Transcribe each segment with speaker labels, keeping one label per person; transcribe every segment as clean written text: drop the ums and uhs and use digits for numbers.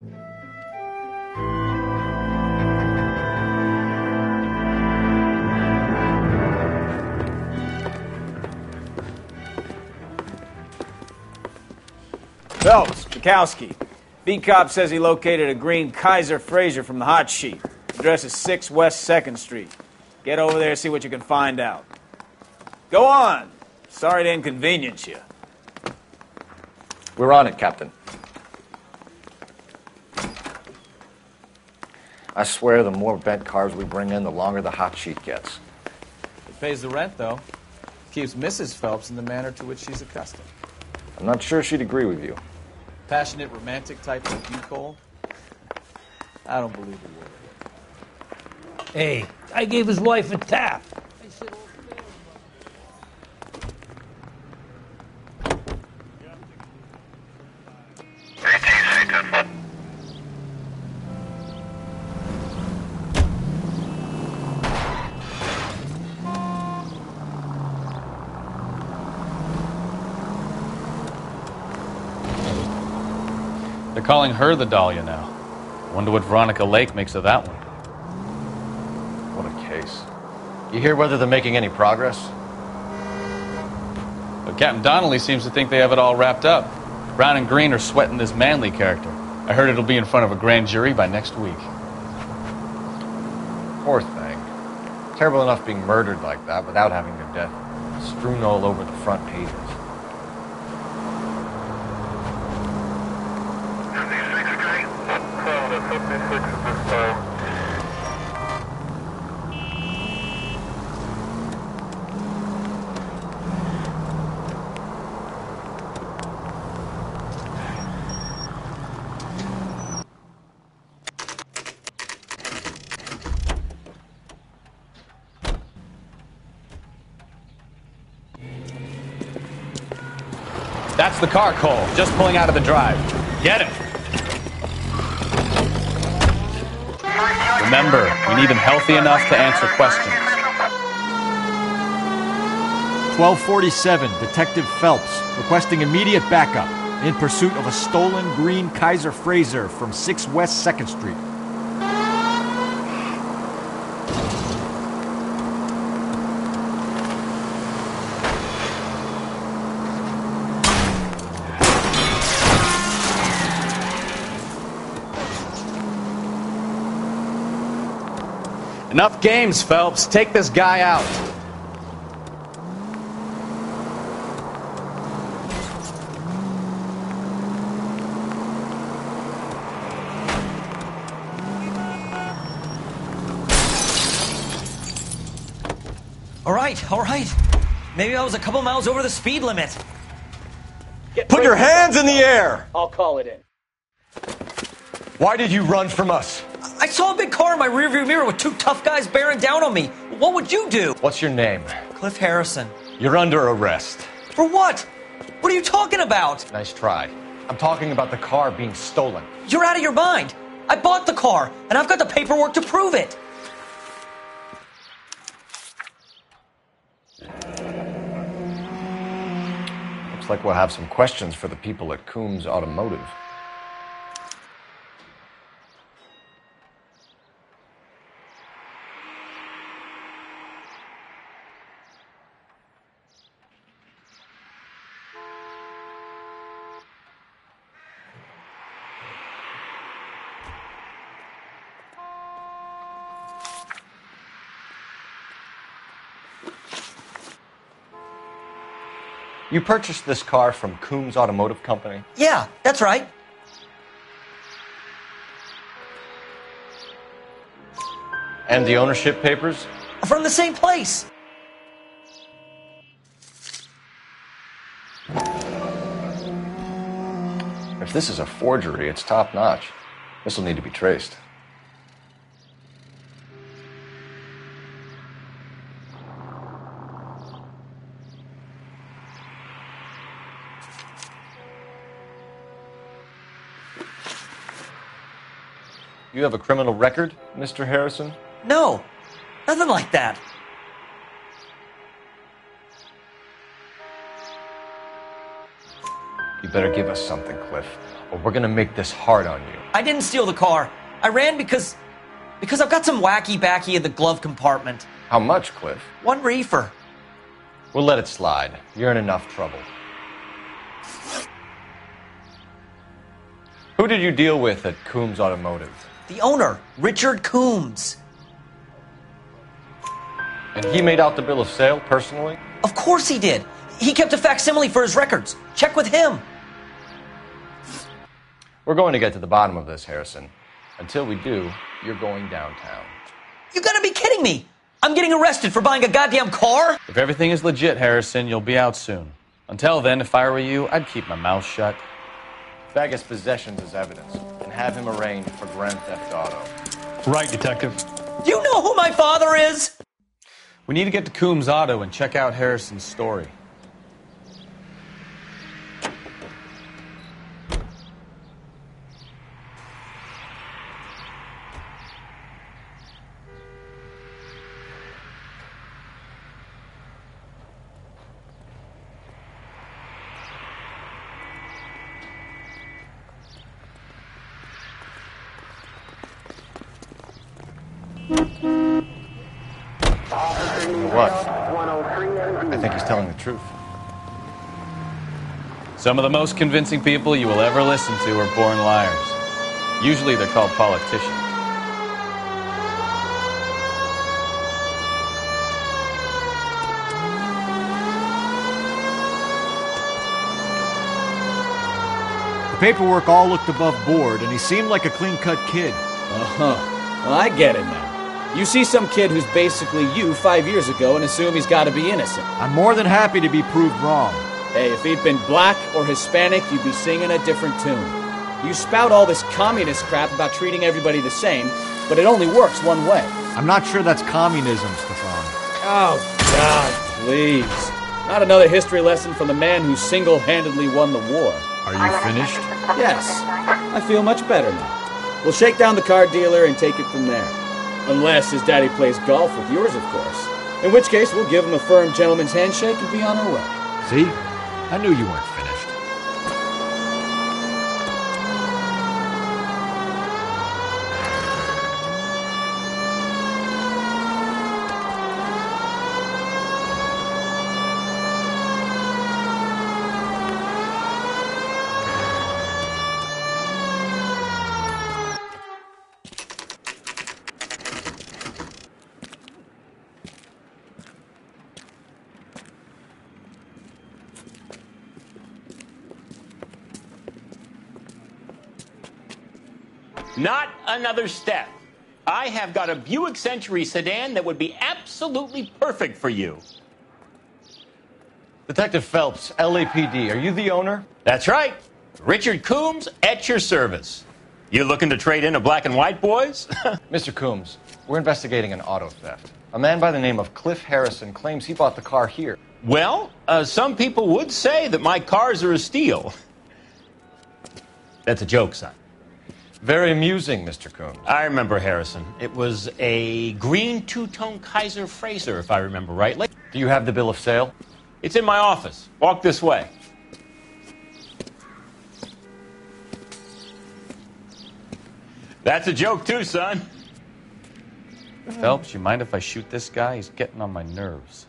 Speaker 1: Phelps, Bukowski. B-Cop says he located a green Kaiser Frazer from the hot sheet. Address is 6 West 2nd Street. Get over there and see what you can find out. Go on. Sorry to inconvenience you.
Speaker 2: We're on it, Captain. I swear the more bent cars we bring in, the longer the hot sheet gets.
Speaker 3: It pays the rent, though. Keeps Mrs. Phelps in the manner to which she's accustomed.
Speaker 2: I'm not sure she'd agree with you.
Speaker 3: Passionate, romantic type like you, Cole? I don't believe a word.
Speaker 4: Hey, I gave his wife a tap.
Speaker 3: They're calling her the Dahlia now. Wonder what Veronica Lake makes of that one.
Speaker 2: What a case. You hear whether they're making any progress?
Speaker 3: But Captain Donnelly seems to think they have it all wrapped up. Brown and Green are sweating this Manley character. I heard it'll be in front of a grand jury by next week.
Speaker 2: Poor thing. Terrible enough being murdered like that without having their death strewn all over the front pages.
Speaker 3: That's the car, Cole. Just pulling out of the drive. Get him. Remember, we need him healthy enough to answer questions.
Speaker 5: 1247, Detective Phelps, requesting immediate backup in pursuit of a stolen green Kaiser Frazer from 6 West 2nd Street.
Speaker 3: Enough games, Phelps. Take this guy out.
Speaker 6: All right. Maybe I was a couple miles over the speed limit.
Speaker 2: Put your hands in the air!
Speaker 6: I'll call it in.
Speaker 2: Why did you run from us?
Speaker 6: I saw a big car in my rearview mirror with 2 tough guys bearing down on me. What would you do?
Speaker 2: What's your name?
Speaker 6: Cliff Harrison.
Speaker 2: You're under arrest.
Speaker 6: For what? What are you talking about?
Speaker 2: Nice try. I'm talking about the car being stolen.
Speaker 6: You're out of your mind. I bought the car, and I've got the paperwork to prove it.
Speaker 2: Looks like we'll have some questions for the people at Coombs Automotive. You purchased this car from Coombs Automotive Company?
Speaker 6: Yeah, that's right.
Speaker 2: And the ownership papers?
Speaker 6: From the same place.
Speaker 2: If this is a forgery, it's top-notch. This will need to be traced. You have a criminal record, Mr. Harrison?
Speaker 6: No, nothing like that.
Speaker 2: You You better give us something, Cliff, or we're gonna make this hard on you.
Speaker 6: I didn't steal the car. I ran because I've got some wacky backy in the glove compartment.
Speaker 2: How much, Cliff?
Speaker 6: 1 reefer.
Speaker 2: We'll let it slide. You're in enough trouble. Who did you deal with at Coombs Automotive?
Speaker 6: The owner, Richard Coombs.
Speaker 2: And he made out the bill of sale personally?
Speaker 6: Of course he did. He kept a facsimile for his records. Check with him.
Speaker 2: We're going to get to the bottom of this, Harrison. Until we do, you're going downtown.
Speaker 6: You gotta be kidding me. I'm getting arrested for buying a goddamn car?
Speaker 3: If everything is legit, Harrison, you'll be out soon. Until then, if I were you, I'd keep my mouth shut.
Speaker 2: Fag his possessions as evidence and have him arraigned for Grand Theft Auto.
Speaker 7: Right, Detective.
Speaker 6: You know who my father is?
Speaker 3: We need to get to Coombs Auto and check out Harrison's story.
Speaker 2: What? I think he's telling the truth.
Speaker 3: Some of the most convincing people you will ever listen to are born liars. Usually they're called politicians.
Speaker 5: The paperwork all looked above board, and he seemed like a clean-cut kid.
Speaker 1: Uh-huh. Well, I get it now. You see some kid who's basically you 5 years ago and assume he's got to be innocent.
Speaker 5: I'm more than happy to be proved wrong.
Speaker 1: Hey, if he'd been black or Hispanic, you'd be singing a different tune. You spout all this communist crap about treating everybody the same, but it only works one way.
Speaker 5: I'm not sure that's communism, Stefan.
Speaker 1: Oh, God, please. Not another history lesson from the man who single-handedly won the war.
Speaker 5: Are you finished?
Speaker 1: Yes, I feel much better now. We'll shake down the car dealer and take it from there. Unless his daddy plays golf with yours, of course. In which case, we'll give him a firm gentleman's handshake and be on our way.
Speaker 5: See? I knew you weren't finished.
Speaker 8: Not another step. I have got a Buick Century sedan that would be absolutely perfect for you.
Speaker 2: Detective Phelps, LAPD, are you the owner?
Speaker 8: That's right. Richard Coombs at your service. You looking to trade in a black and white, boys?
Speaker 2: Mr. Coombs, we're investigating an auto theft. A man by the name of Cliff Harrison claims he bought the car here.
Speaker 8: Well, some people would say that my cars are a steal. That's a joke, son.
Speaker 2: Very amusing, Mr. Coombs.
Speaker 8: I remember Harrison. It was a green two-tone Kaiser Frazer, if I remember right.
Speaker 2: Do you have the bill of sale?
Speaker 8: It's in my office. Walk this way. That's a joke too, son.
Speaker 3: Phelps, you mind if I shoot this guy? He's getting on my nerves.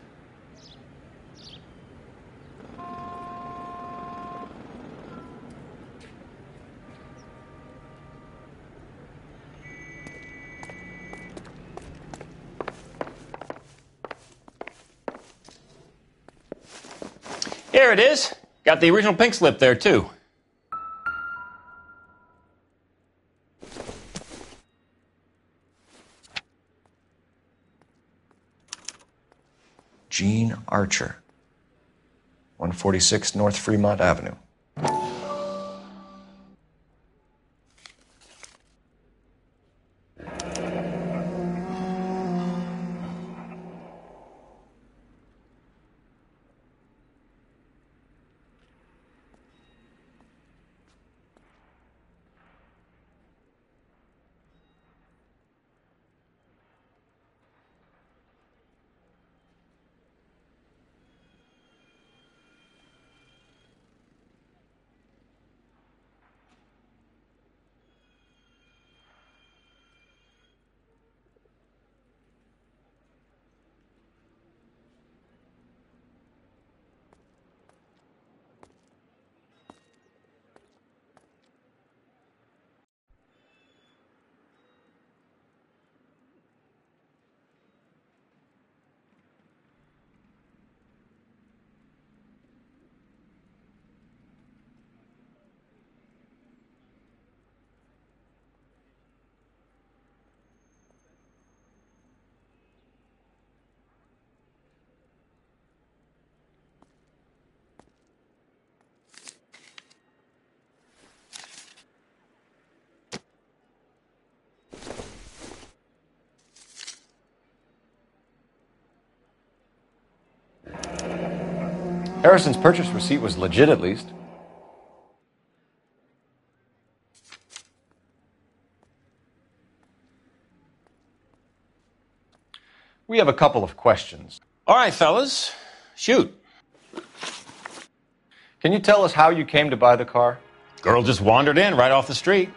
Speaker 8: Here it is. Got the original pink slip there, too.
Speaker 2: Gene Archer, 146 North Fremont Avenue. Harrison's purchase receipt was legit, at least. We have a couple of questions.
Speaker 8: All right, fellas, shoot.
Speaker 2: Can you tell us how you came to buy the car?
Speaker 8: Girl just wandered in right off the street.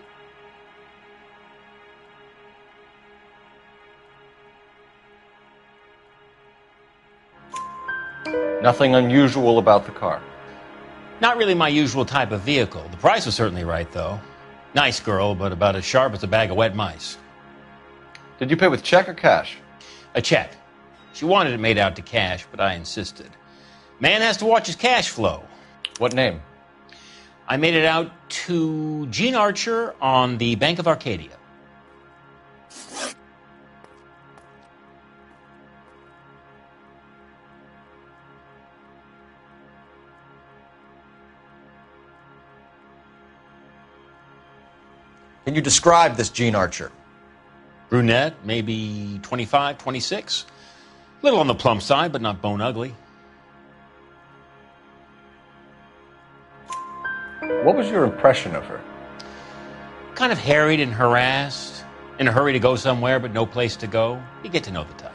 Speaker 2: Nothing unusual about the car.
Speaker 8: Not really my usual type of vehicle. The price was certainly right, though. Nice girl, but about as sharp as a bag of wet mice.
Speaker 2: Did you pay with check or cash?
Speaker 8: A check. She wanted it made out to cash, but I insisted. Man has to watch his cash flow.
Speaker 2: What name?
Speaker 8: I made it out to Gene Archer on the Bank of Arcadia.
Speaker 2: Can you describe this Gene Archer?
Speaker 8: Brunette, maybe 25, 26. Little on the plump side, but not bone ugly.
Speaker 2: What was your impression of her?
Speaker 8: Kind of harried and harassed. In a hurry to go somewhere, but no place to go. You get to know the type.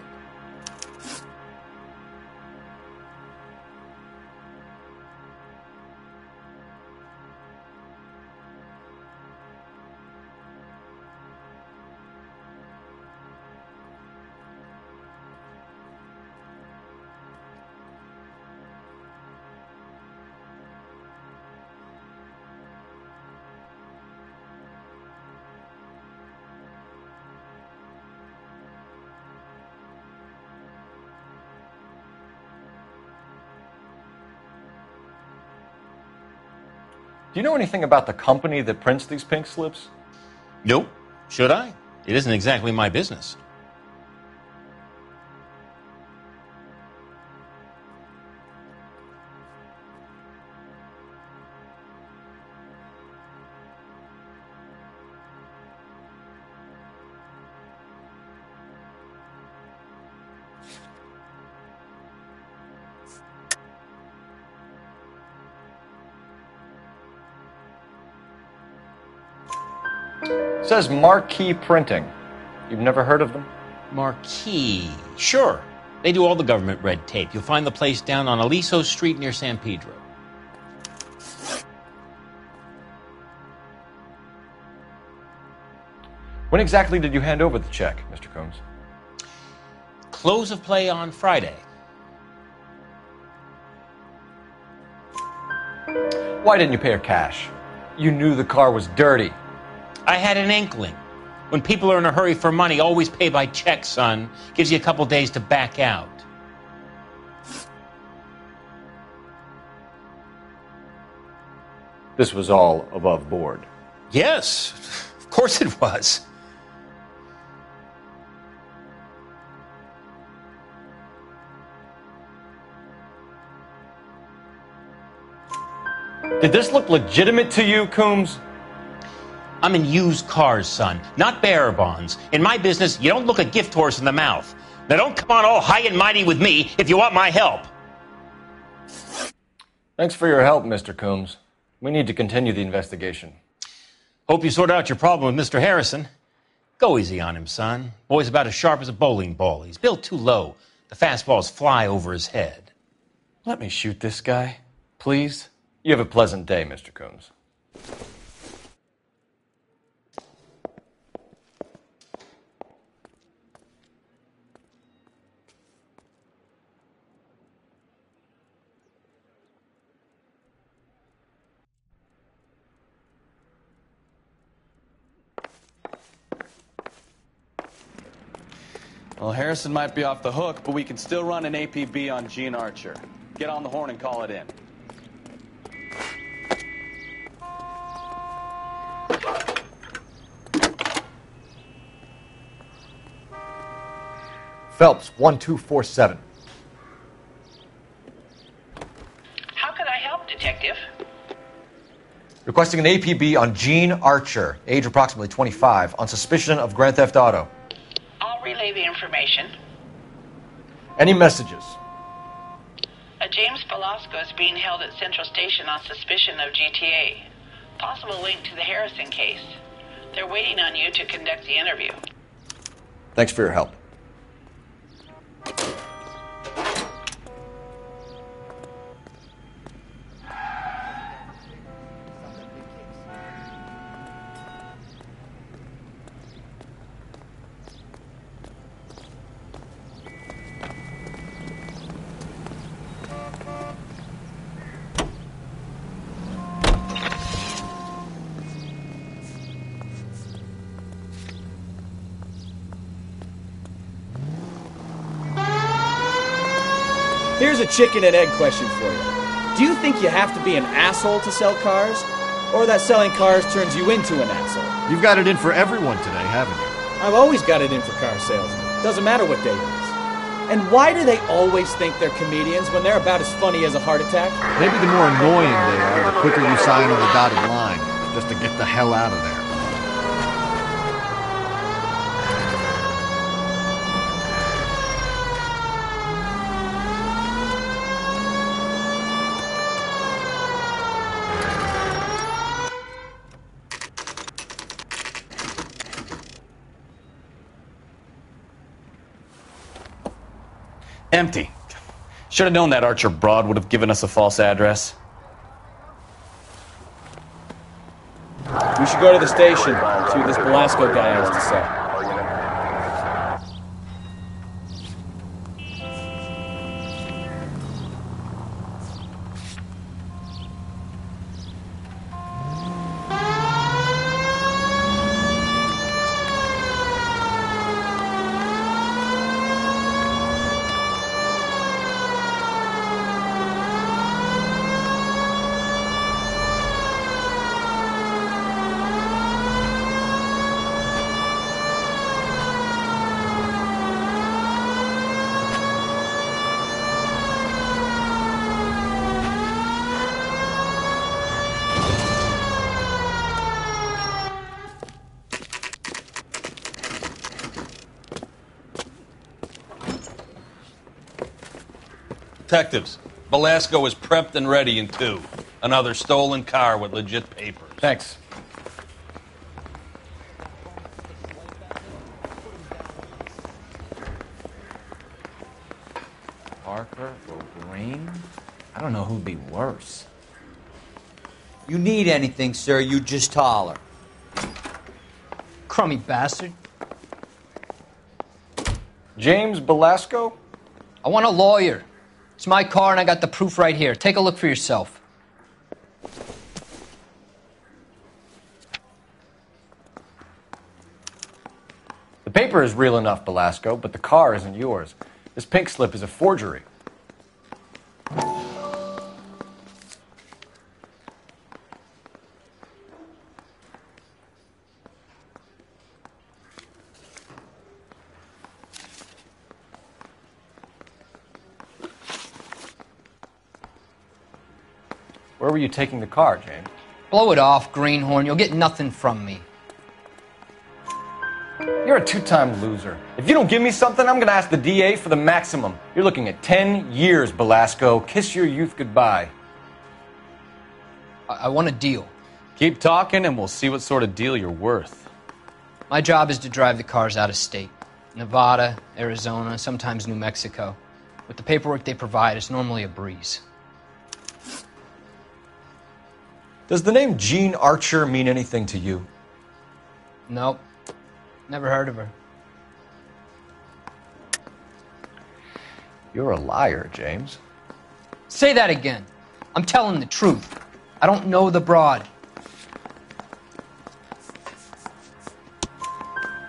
Speaker 2: Do you know anything about the company that prints these pink slips?
Speaker 8: Nope. Should I? It isn't exactly my business.
Speaker 2: It says Marquee Printing. You've never heard of them?
Speaker 8: Marquee. Sure. They do all the government red tape. You'll find the place down on Aliso Street near San Pedro.
Speaker 2: When exactly did you hand over the check, Mr. Combs?
Speaker 8: Close of play on Friday.
Speaker 2: Why didn't you pay her cash? You knew the car was dirty.
Speaker 8: I had an inkling. When people are in a hurry for money, always pay by check, son. Gives you a couple days to back out.
Speaker 2: This was all above board.
Speaker 8: Yes, of course it was.
Speaker 2: Did this look legitimate to you, Coombs?
Speaker 8: I'm in used cars, son, not bearer bonds. In my business, you don't look a gift horse in the mouth. Now don't come on all high and mighty with me if you want my help.
Speaker 2: Thanks for your help, Mr. Coombs. We need to continue the investigation.
Speaker 8: Hope you sort out your problem with Mr. Harrison. Go easy on him, son. Boy's about as sharp as a bowling ball. He's built too low. The fastballs fly over his head.
Speaker 2: Let me shoot this guy, please. You have a pleasant day, Mr. Coombs.
Speaker 3: Well, Harrison might be off the hook, but we can still run an APB on Gene Archer. Get on the horn and call it in.
Speaker 5: Phelps, 1247.
Speaker 7: How can I help, Detective?
Speaker 5: Requesting an APB on Gene Archer, age approximately 25, on suspicion of grand theft auto.
Speaker 7: I'll relay the information.
Speaker 5: Any messages?
Speaker 7: A A James Velasco is being held at Central Station on suspicion of GTA. Possible link to the Harrison case. They're waiting on you to conduct the interview.
Speaker 2: Thanks for your help.
Speaker 1: Here's a chicken and egg question for you. Do you think you have to be an asshole to sell cars? Or that selling cars turns you into an asshole?
Speaker 5: You've got it in for everyone today, haven't you?
Speaker 1: I've always got it in for car salesmen. Doesn't matter what day it is. And why do they always think they're comedians when they're about as funny as a heart attack?
Speaker 5: Maybe the more annoying they are, the quicker you sign on the dotted line, just to get the hell out of there.
Speaker 3: Empty. Should have known that Archer broad would have given us a false address.
Speaker 1: We should go to the station, see what this Velasco guy has to say.
Speaker 9: Detectives, Velasco is prepped and ready in 2. Another stolen car with legit papers.
Speaker 2: Thanks.
Speaker 1: Parker or Green? I don't know who'd be worse.
Speaker 6: You need anything, sir, you just holler.
Speaker 4: Crummy bastard.
Speaker 2: James Velasco?
Speaker 4: I want a lawyer. It's my car and I got the proof right here. Take a look for yourself.
Speaker 2: The paper is real enough, Velasco, but the car isn't yours. This pink slip is a forgery. Where were you taking the car, James?
Speaker 4: Blow it off, greenhorn. You'll get nothing from me.
Speaker 2: You're a 2-time loser. If you don't give me something, I'm going to ask the DA for the maximum. You're looking at 10 years, Velasco. Kiss your youth goodbye.
Speaker 4: I want a deal.
Speaker 3: Keep talking and we'll see what sort of deal you're worth.
Speaker 4: My job is to drive the cars out of state. Nevada, Arizona, sometimes New Mexico. With the paperwork they provide, it's normally a breeze.
Speaker 2: Does the name Jean Archer mean anything to you?
Speaker 4: Nope. Never heard of her.
Speaker 2: You're a liar, James.
Speaker 4: Say that again. I'm telling the truth. I don't know the broad.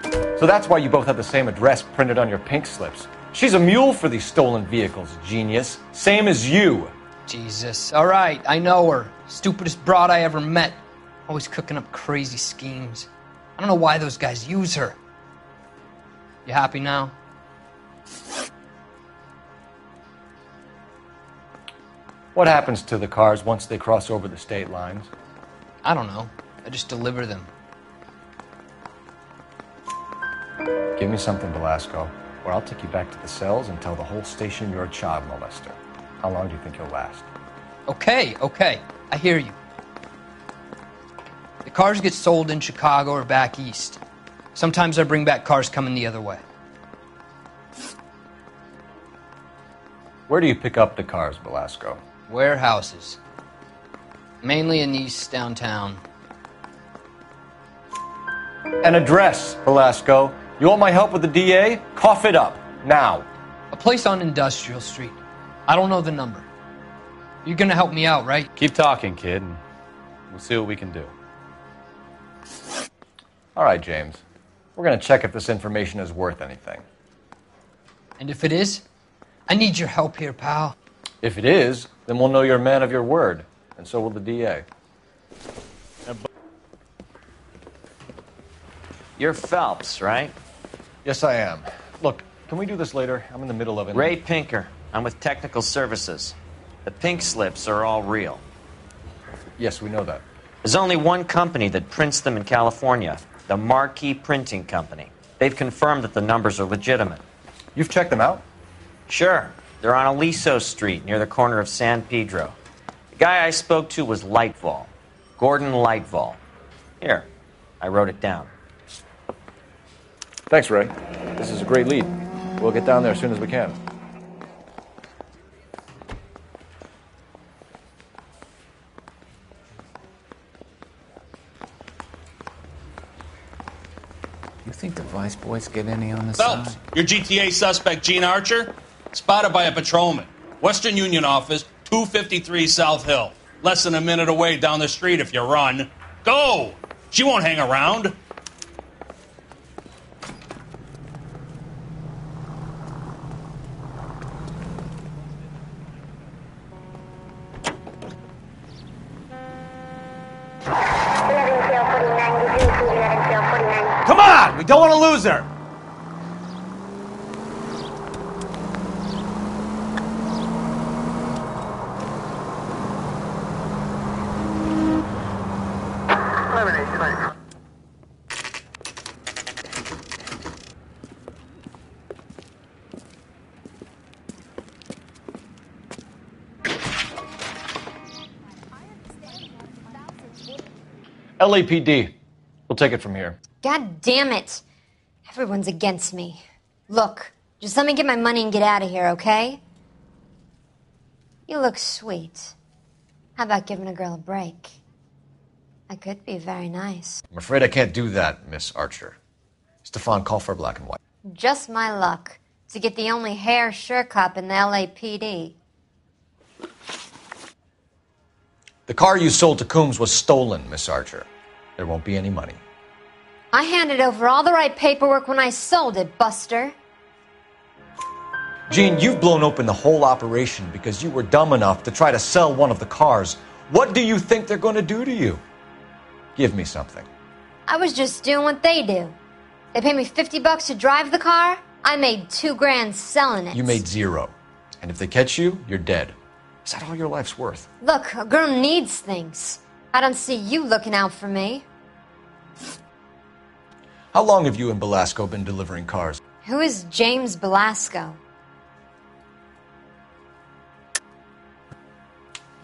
Speaker 2: So that's why you both have the same address printed on your pink slips. She's a mule for these stolen vehicles, genius. Same as you.
Speaker 4: Jesus. All right, I know her. Stupidest broad I ever met. Always cooking up crazy schemes. I don't know why those guys use her. You happy now?
Speaker 2: What happens to the cars once they cross over the state lines?
Speaker 4: I don't know. I just deliver them.
Speaker 2: Give me something, Velasco, or I'll take you back to the cells and tell the whole station you're a child molester. How long do you think you'll last?
Speaker 4: Okay. I hear you. The cars get sold in Chicago or back east. Sometimes I bring back cars coming the other way.
Speaker 2: Where do you pick up the cars, Belasco?
Speaker 4: Warehouses. Mainly in East downtown.
Speaker 2: An address, Belasco. You want my help with the DA? Cough it up. Now.
Speaker 4: A place on Industrial Street. I don't know the number. You're gonna help me out, right?
Speaker 3: Keep talking, kid, and we'll see what we can do.
Speaker 2: All right, James. We're going to check if this information is worth anything.
Speaker 4: And if it is, I need your help here, pal.
Speaker 2: If it is, then we'll know you're a man of your word, and so will the DA.
Speaker 10: You're Phelps, right?
Speaker 2: Yes, I am. Look, can we do this later? I'm in the middle of it.
Speaker 10: Ray Pinker. I'm with Technical Services. The pink slips are all real.
Speaker 2: Yes, we know that.
Speaker 10: There's only one company that prints them in California, the Marquee Printing Company. They've confirmed that the numbers are legitimate.
Speaker 2: You've checked them out?
Speaker 10: Sure. They're on Aliso Street, near the corner of San Pedro. The guy I spoke to was Lightval. Gordon Lightval. Here, I wrote it down.
Speaker 2: Thanks, Ray. This is a great lead. We'll get down there as soon as we can.
Speaker 1: You think the Vice Boys get any on the
Speaker 9: Phelps,
Speaker 1: side?
Speaker 9: your GTA suspect, Gene Archer, spotted by a patrolman. Western Union office, 253 South Hill. Less than a minute away down the street if you run. Go! She won't hang around.
Speaker 1: Come on! We don't want to lose her!
Speaker 2: LAPD. We'll take it from here.
Speaker 11: God damn it. Everyone's against me. Look, just let me get my money and get out of here, okay? You look sweet. How about giving a girl a break? I could be very nice.
Speaker 2: I'm afraid I can't do that, Miss Archer. Stefan, call for black and white.
Speaker 11: Just my luck to get the only hair sure cop in the LAPD.
Speaker 2: The car you sold to Coombs was stolen, Miss Archer. There won't be any money.
Speaker 11: I handed over all the right paperwork when I sold it, Buster.
Speaker 2: Gene, you've blown open the whole operation because you were dumb enough to try to sell one of the cars. What do you think they're going to do to you? Give me something.
Speaker 11: I was just doing what they do. They paid me $50 to drive the car. I made $2 grand selling it.
Speaker 2: You made $0. And if they catch you, you're dead. Is that all your life's worth?
Speaker 11: Look, a girl needs things. I don't see you looking out for me.
Speaker 2: How long have you and Belasco been delivering cars?
Speaker 11: Who is James Belasco?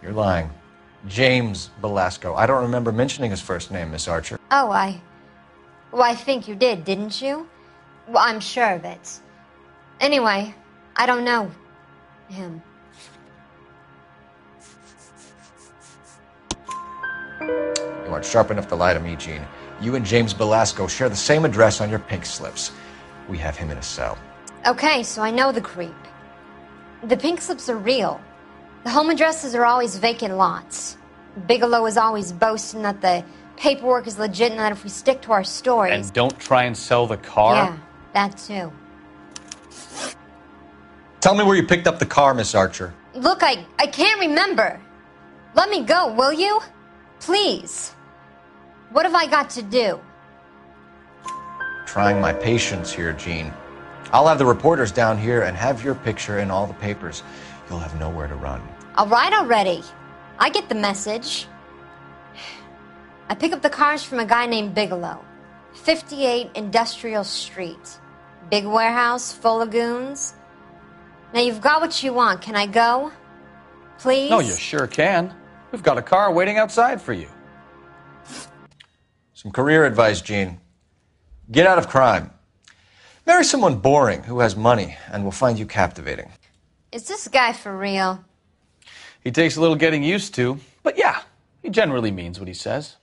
Speaker 2: You're lying. James Belasco. I don't remember mentioning his first name, Miss Archer.
Speaker 11: Oh, I think you did, didn't you? Well, I'm sure of it. Anyway, I don't know him.
Speaker 2: You aren't sharp enough to lie to me, Gene. You and James Belasco share the same address on your pink slips. We have him in a cell.
Speaker 11: Okay, so I know the creep. The pink slips are real. The home addresses are always vacant lots. Bigelow is always boasting that the paperwork is legit and that if we stick to our stories...
Speaker 3: And don't try and sell the car?
Speaker 11: Yeah, that too.
Speaker 2: Tell me where you picked up the car, Miss Archer.
Speaker 11: Look, I can't remember. Let me go, will you? Please. What have I got to do?
Speaker 2: Trying my patience here, Gene. I'll have the reporters down here and have your picture in all the papers. You'll have nowhere to run.
Speaker 11: All right already. I get the message. I pick up the cars from a guy named Bigelow. 58 Industrial Street. Big warehouse, full of goons. Now you've got what you want. Can I go? Please?
Speaker 3: No, you sure can. We've got a car waiting outside for you.
Speaker 2: Some career advice, Gene. Get out of crime. Marry someone boring who has money and will find you captivating.
Speaker 11: Is this guy for real?
Speaker 3: He takes a little getting used to, but yeah, he generally means what he says.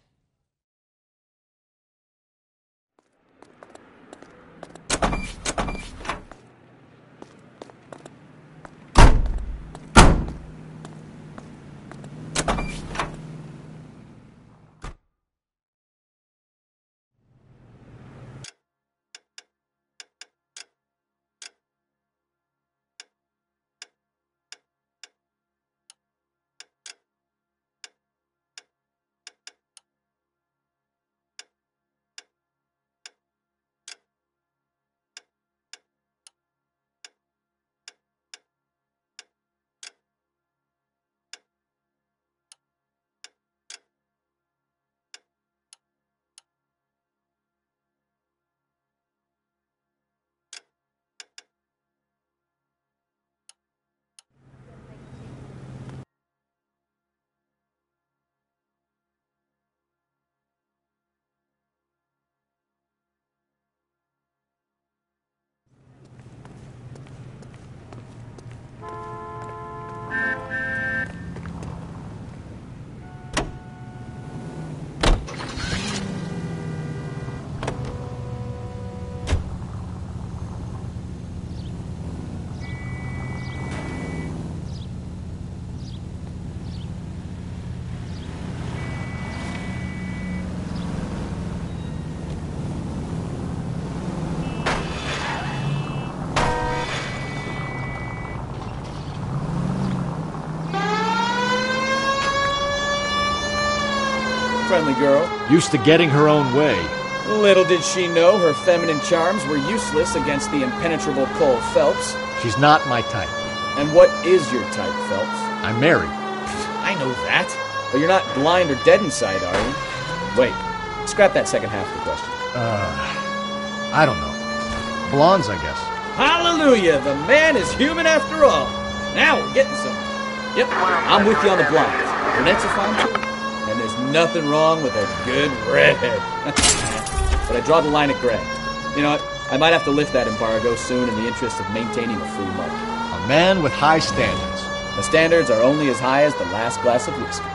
Speaker 1: Friendly girl.
Speaker 5: Used to getting her own way.
Speaker 1: Little did she know her feminine charms were useless against the impenetrable Cole Phelps.
Speaker 5: She's not my type.
Speaker 1: And what is your type, Phelps?
Speaker 5: I'm married.
Speaker 1: I know that. But you're not blind or dead inside, are you? Wait, scrap that second half of the question.
Speaker 5: I don't know. Blondes, I guess.
Speaker 1: Hallelujah! The man is human after all. Now we're getting somewhere. Yep, I'm with you on the blondes. Brunettes are fine too. And there's nothing wrong with a good redhead. But I draw the line at gray. You know what? I might have to lift that embargo soon in the interest of maintaining a free market.
Speaker 5: A man with high standards.
Speaker 1: The standards are only as high as the last glass of whiskey.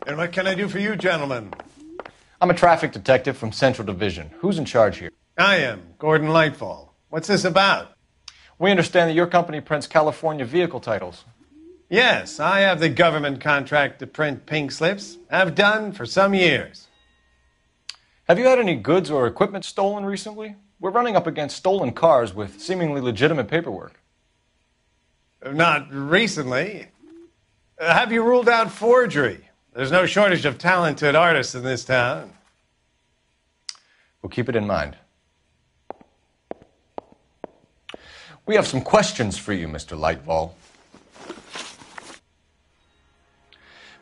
Speaker 12: And what can I do for you, gentlemen?
Speaker 2: I'm a traffic detective from Central Division. Who's in charge here?
Speaker 12: I am, Gordon Lightfall. What's this about?
Speaker 2: We understand that your company prints California vehicle titles.
Speaker 12: Yes, I have the government contract to print pink slips. I've done for some years.
Speaker 2: Have you had any goods or equipment stolen recently? We're running up against stolen cars with seemingly legitimate paperwork.
Speaker 12: Not recently. Have you ruled out forgery? There's no shortage of talented artists in this town.
Speaker 2: We'll keep it in mind. We have some questions for you, Mr. Lightfall.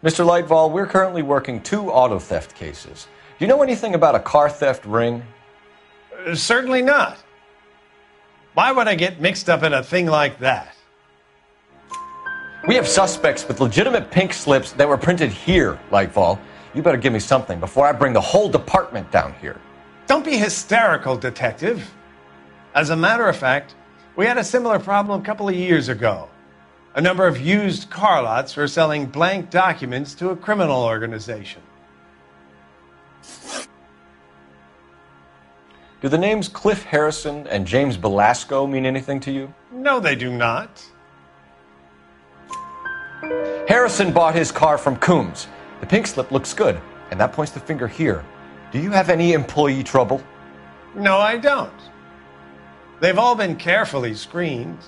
Speaker 2: Mr. Lightfall, we're currently working 2 auto theft cases. Do you know anything about a car theft ring?
Speaker 12: Certainly not. Why would I get mixed up in a thing like that?
Speaker 2: We have suspects with legitimate pink slips that were printed here, Lightfall. You better give me something before I bring the whole department down here.
Speaker 12: Don't be hysterical, Detective. As a matter of fact, we had a similar problem a couple of years ago. A number of used car lots were selling blank documents to a criminal organization.
Speaker 2: Do the names Cliff Harrison and James Belasco mean anything to you?
Speaker 12: No, they do not.
Speaker 2: Harrison bought his car from Coombs. The pink slip looks good, and that points the finger here. Do you have any employee trouble?
Speaker 12: No, I don't. They've all been carefully screened.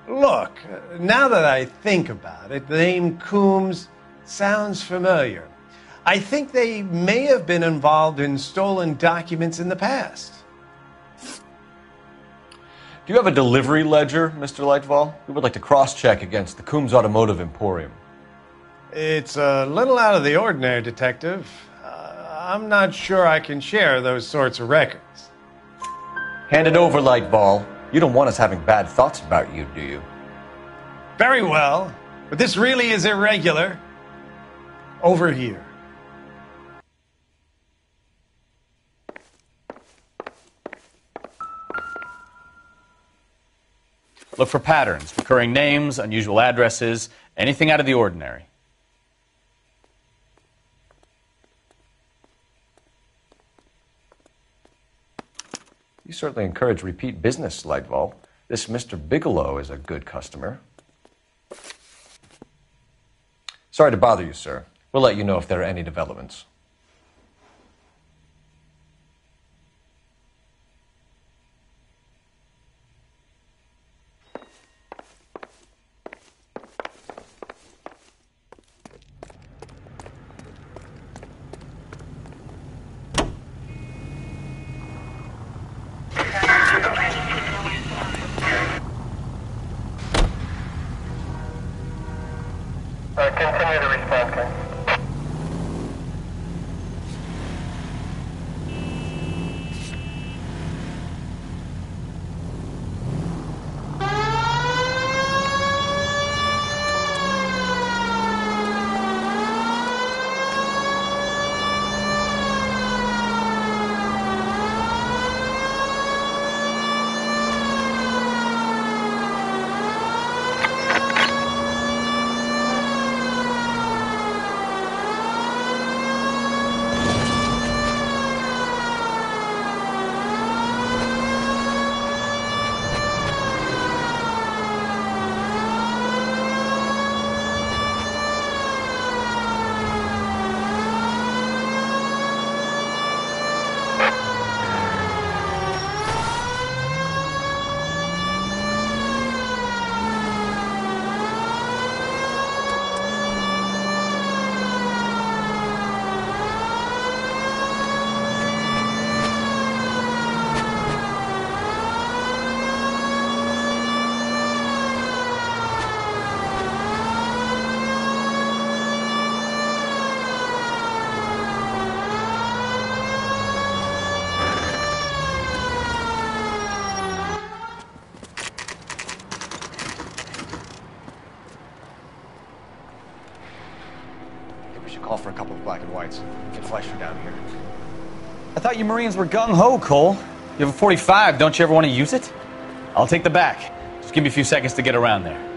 Speaker 12: Look, now that I think about it, the name Coombs sounds familiar. I think they may have been involved in stolen documents in the past.
Speaker 2: Do you have a delivery ledger, Mr. Lightfall? We would like to cross-check against the Coombs Automotive Emporium.
Speaker 12: It's a little out of the ordinary, Detective. I'm not sure I can share those sorts of records.
Speaker 2: Hand it over, Lightfall. You don't want us having bad thoughts about you, do you?
Speaker 12: Very well, but this really is irregular. Over here.
Speaker 3: Look for patterns, recurring names, unusual addresses, anything out of the ordinary.
Speaker 2: You certainly encourage repeat business, Lightfall. This Mr. Bigelow is a good customer. Sorry to bother you, sir. We'll let you know if there are any developments.
Speaker 13: Continue to respond, Ken.
Speaker 2: Call for a couple of black and whites. Get Fleischer down here.
Speaker 3: I thought you Marines were gung-ho, Cole. You have a 45, don't you ever want to use it? I'll take the back. Just give me a few seconds to get around there.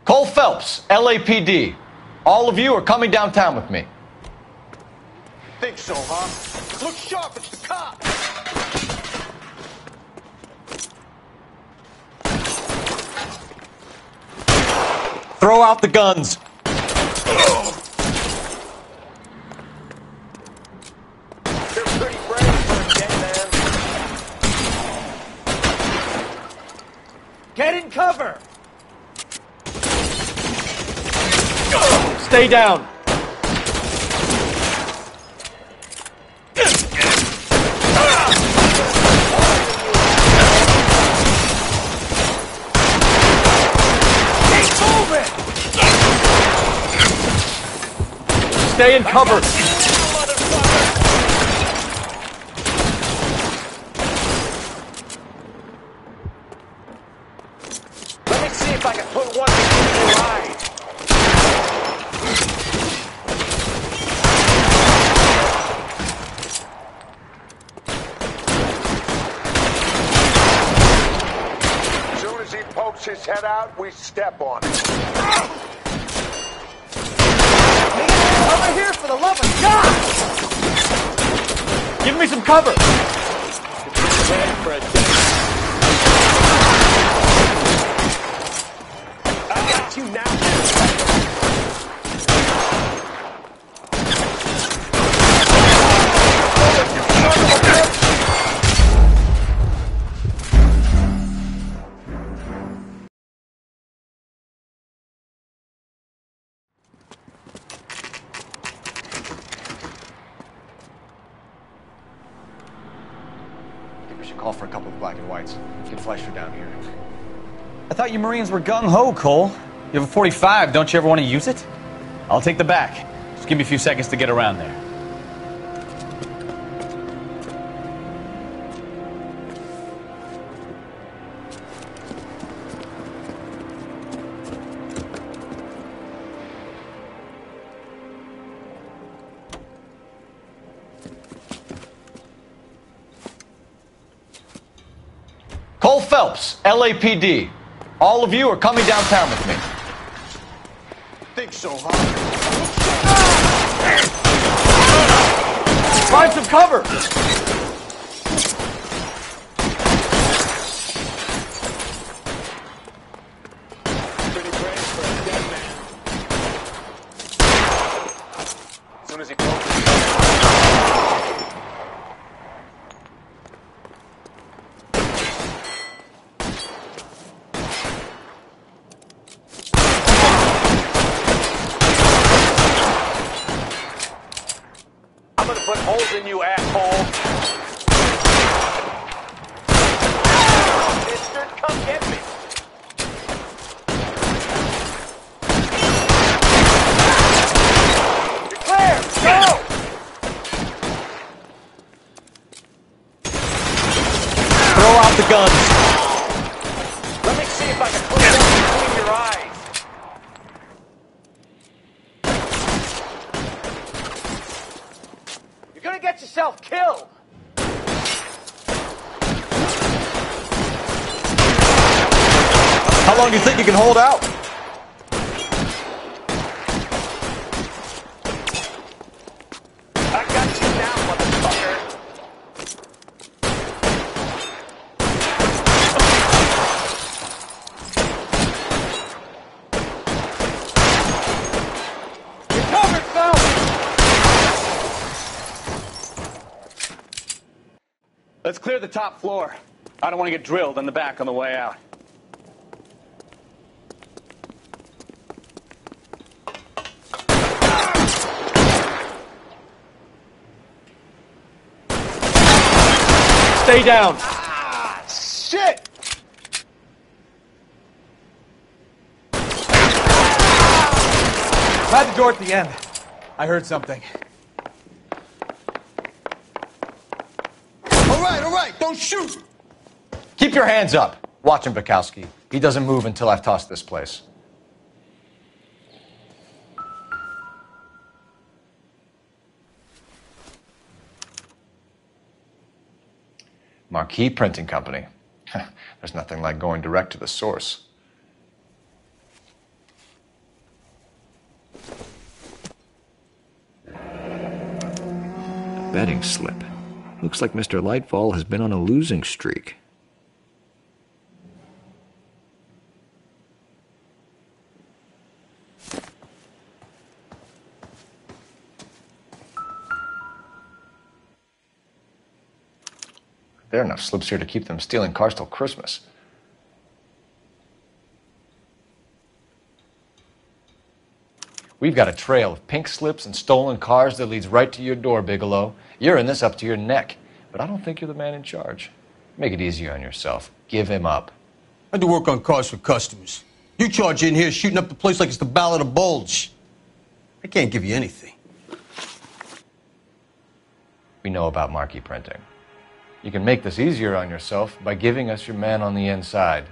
Speaker 2: Cole Phelps, LAPD. All of you are coming downtown with me.
Speaker 13: Think so, huh? Look sharp, it's the cop!
Speaker 2: Throw out the guns.
Speaker 13: You're pretty brave for a dead man.
Speaker 1: Get in cover! Stay down! Stay in cover!
Speaker 13: Let me see if I can put one between your eyes. As soon as he pokes his head out, we step on it.
Speaker 1: Over here, for the love of God! Give me some cover!
Speaker 2: We should call for a couple of black and whites. Get Fleischer down here.
Speaker 3: I thought you Marines were gung-ho, Cole. You have a 45. Don't you ever want to use it? I'll take the back. Just give me a few seconds to get around there.
Speaker 2: Cole Phelps, LAPD. All of you are coming downtown with me.
Speaker 13: Think so, huh?
Speaker 2: Find some cover!
Speaker 13: Pretty brave for a dead man. As soon as he pokes I'm gonna put holes in you, asshole. Mister, come get me. You're clear. Go.
Speaker 2: Throw out the guns.
Speaker 13: Let me see if I can put one between your eyes. You're gonna get yourself killed.
Speaker 2: How long do you think you can hold out?
Speaker 13: I got you now, motherfucker. You're covered, Phelps.
Speaker 3: Let's clear the top floor. I don't want to get drilled in the back on the way out.
Speaker 2: Stay down.
Speaker 13: Ah, shit.
Speaker 1: By the door at the end. I heard something.
Speaker 13: All right, don't shoot.
Speaker 2: Keep your hands up. Watch him, Bukowski. He doesn't move until I've tossed this place. Marquee Printing Company. There's nothing like going direct to the source. Betting slip. Looks like Mr. Lightfall has been on a losing streak. There are enough slips here to keep them stealing cars till Christmas. We've got a trail of pink slips and stolen cars that leads right to your door, Bigelow. You're in this up to your neck, but I don't think you're the man in charge. Make it easier on yourself. Give him up.
Speaker 14: I do work on cars for customers. You charge in here shooting up the place like it's the Ballad of Bulge. I can't give you anything.
Speaker 2: We know about marquee printing. You can make this easier on yourself by giving us your man on the inside.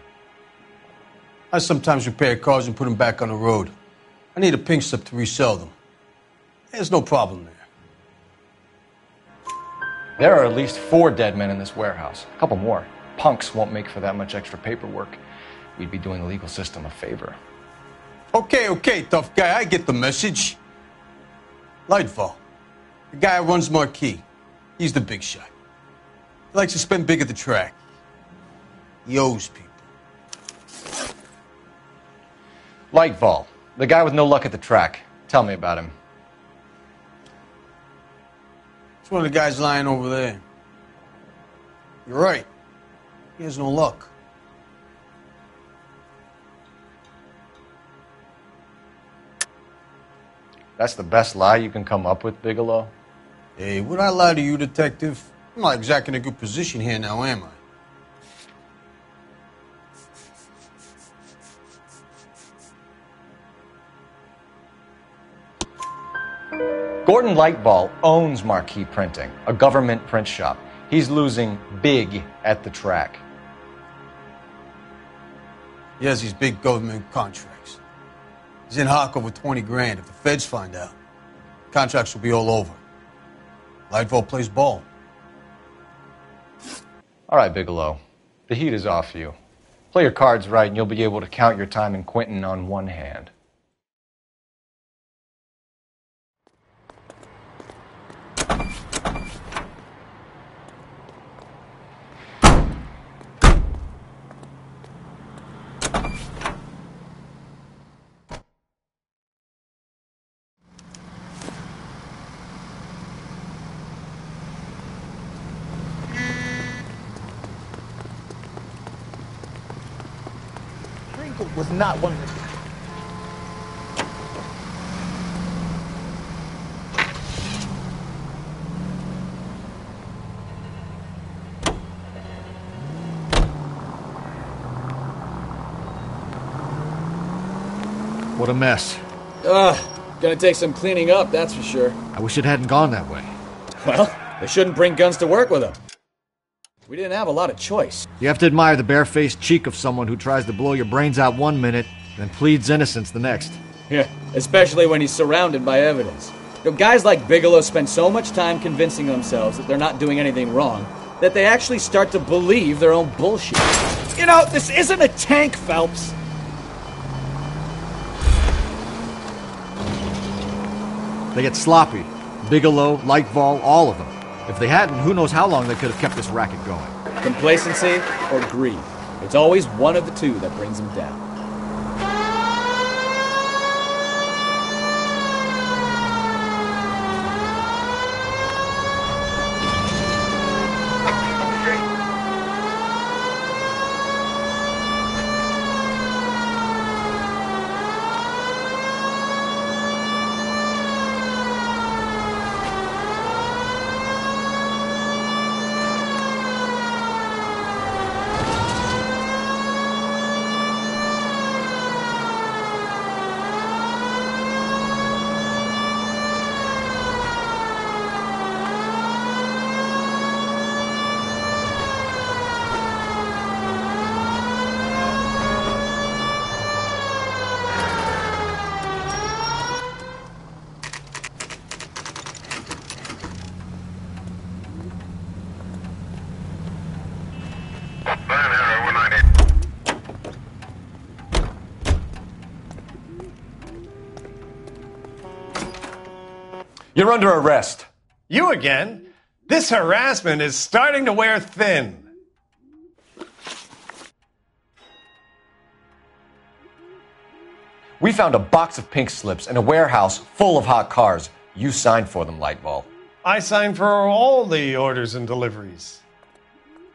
Speaker 14: I sometimes repair cars and put them back on the road. I need a pink slip to resell them. There's no problem there.
Speaker 2: There are at least 4 dead men in this warehouse. A couple more. Punks won't make for that much extra paperwork. We'd be doing the legal system a favor.
Speaker 14: Okay, tough guy. I get the message. Lightfall, the guy who runs Marquee. He's the big shot. He likes to spend big at the track. He owes people.
Speaker 2: Lightfall, the guy with no luck at the track. Tell me about him.
Speaker 14: It's one of the guys lying over there. You're right. He has no luck.
Speaker 2: That's the best lie you can come up with, Bigelow?
Speaker 14: Hey, would I lie to you, detective? I'm not exactly in a good position here now, am I?
Speaker 2: Gordon Lightball owns Marquee Printing, a government print shop. He's losing big at the track.
Speaker 14: He has these big government contracts. He's in hock over 20 grand. If the feds find out, contracts will be all over. Lightball plays ball.
Speaker 2: All right, Bigelow. The heat is off you. Play your cards right and you'll be able to count your time in Quentin on one hand.
Speaker 15: Was not one of the...
Speaker 5: What a mess.
Speaker 1: Gonna take some cleaning up, that's for sure.
Speaker 5: I wish it hadn't gone that way.
Speaker 1: Well, they shouldn't bring guns to work with them. We didn't have a lot of choice.
Speaker 5: You have to admire the barefaced cheek of someone who tries to blow your brains out one minute, then pleads innocence the next.
Speaker 1: Yeah, especially when he's surrounded by evidence. You know, guys like Bigelow spend so much time convincing themselves that they're not doing anything wrong, that they actually start to believe their own bullshit. You know, this isn't a tank, Phelps.
Speaker 5: They get sloppy. Bigelow, Lightball, all of them. If they hadn't, who knows how long they could have kept this racket going.
Speaker 1: Complacency or greed. It's always one of the two that brings them down.
Speaker 2: You're under arrest.
Speaker 12: You again? This harassment is starting to wear thin.
Speaker 2: We found a box of pink slips in a warehouse full of hot cars. You signed for them, Lightball.
Speaker 12: I signed for all the orders and deliveries.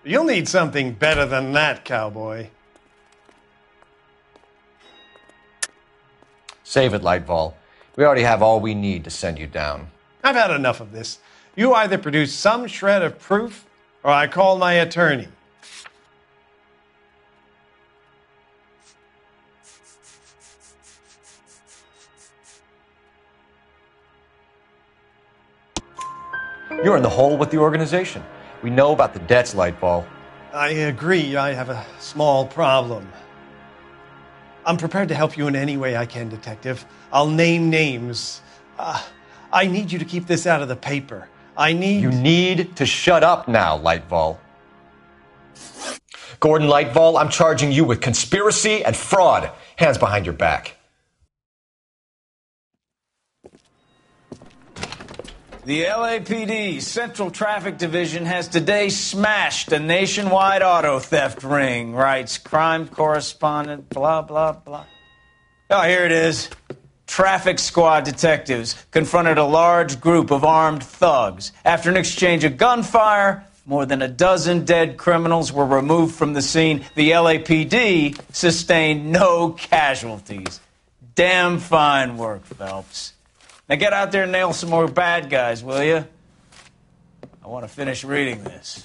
Speaker 12: You'll need something better than that, cowboy.
Speaker 2: Save it, Lightball. We already have all we need to send you down.
Speaker 12: I've had enough of this. You either produce some shred of proof, or I call my attorney.
Speaker 2: You're in the hole with the organization. We know about the debts, Lightball.
Speaker 12: I agree. I have a small problem. I'm prepared to help you in any way I can, Detective. I'll name names. I need you to keep this out of the paper. You
Speaker 2: need to shut up now, Lightball. Gordon Lightball, I'm charging you with conspiracy and fraud. Hands behind your back.
Speaker 1: The LAPD Central Traffic Division has today smashed a nationwide auto theft ring, writes crime correspondent, blah, blah, blah. Oh, here it is. Traffic squad detectives confronted a large group of armed thugs. After an exchange of gunfire, more than a dozen dead criminals were removed from the scene. The LAPD sustained no casualties. Damn fine work, Phelps. Now get out there and nail some more bad guys, will you? I want to finish reading this.